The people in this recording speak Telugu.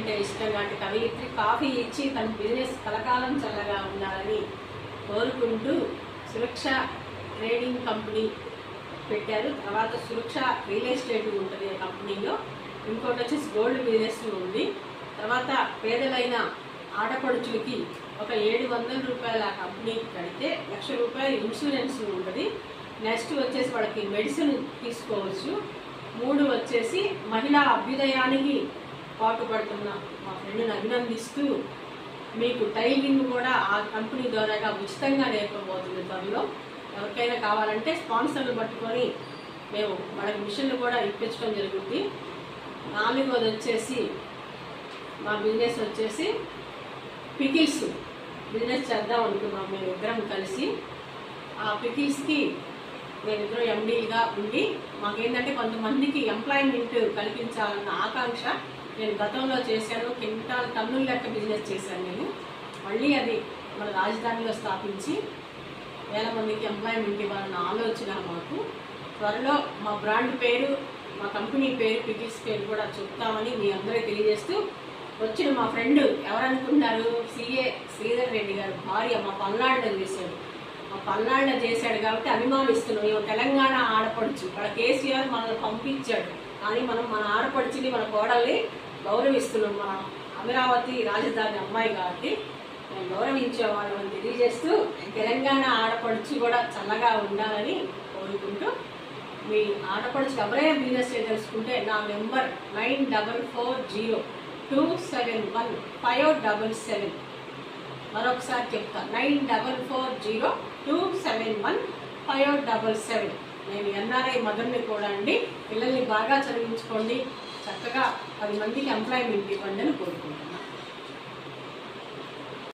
అంటే ఇష్టం లాంటి కవయిత్రి కాఫీ ఇచ్చి తన బిజినెస్ కలకాలం చల్లగా ఉండాలని కోరుకుంటూ సురక్ష ట్రేడింగ్ కంపెనీ పెట్టారు. తర్వాత సురక్ష రియల్ ఎస్టేట్ ఉంటుంది ఆ కంపెనీలో. ఇంకోటి వచ్చేసి గోల్డ్ బిజినెస్ ఉంది. తర్వాత పేదలైన ఆడపడుచులకి ఒక 700 రూపాయల కంపెనీ కడితే 1,00,000 రూపాయలు ఇన్సూరెన్స్ ఉంటుంది. నెక్స్ట్ వచ్చేసి వాళ్ళకి మెడిసిన్ తీసుకోవచ్చు. 3 వచ్చేసి మహిళా అభ్యుదయానికి పాటుపడుతున్న మా ఫ్రెండ్ని అభినందిస్తూ మీకు టైలింగ్ కూడా ఆ కంపెనీ ద్వారాగా ఉచితంగా నేర్పబోతుంది త్వరలో. ఎవరికైనా కావాలంటే స్పాన్సర్లు పట్టుకొని మేము వాళ్ళకి మిషన్లు కూడా ఇప్పించడం జరుగుతుంది. 4వది వచ్చేసి మా బిజినెస్ వచ్చేసి పికిల్స్ బిజినెస్ చేద్దాం అనుకున్నాం మేమిద్దరం కలిసి. ఆ పికిల్స్కి మేమిద్దరం ఎండీలుగా ఉండి మాకేంటంటే కొంతమందికి ఎంప్లాయ్మెంట్ కల్పించాలన్న ఆకాంక్ష. నేను గతంలో చేశాను, టన్నుల లెక్క బిజినెస్ చేశాను నేను. మళ్ళీ అది మన రాజధానిలో స్థాపించి 1000 మందికి ఎంప్లాయ్మెంట్ ఇవ్వాలన్న ఆలోచన మాకు. త్వరలో మా బ్రాండ్ పేరు, మా కంపెనీ పేరు, పికిల్స్ పేరు కూడా చెప్తామని మీ అందరికీ తెలియజేస్తూ, వచ్చిన మా ఫ్రెండ్ ఎవరనుకుంటున్నారు, సిఏ శ్రీధర్ రెడ్డి గారు భార్య మా పల్నాడులో చేశాడు. మా పల్నాడులో చేశాడు కాబట్టి అభిమానిస్తున్నాం. ఇవి తెలంగాణ ఆడపడుచు. ఇక్కడ కేసీఆర్ మనల్ని పంపించాడు, కానీ మనం మన ఆడపడుచుని, మన కోడల్ని గౌరవిస్తున్నాం. మన అమరావతి రాజధాని అమ్మాయి కాబట్టి మేము గౌరవించేవాళ్ళం అని తెలియజేస్తూ, తెలంగాణ ఆడపడుచు కూడా చల్లగా ఉండాలని కోరుకుంటూ, మీ ఆడపడుచు ఎవరైనా బిజినెస్ తెలుసుకుంటే నా నెంబర్ 9440271577. మరొకసారి చెప్తా, 9440271577. నేను ఎన్ఆర్ఐ మదర్ని కూడా అండి. పిల్లల్ని బాగా చదివించుకోండి, చక్కగా 10 మందికి ఎంప్లాయ్మెంట్ ఇవ్వండి అని కోరుకుంటున్నాను.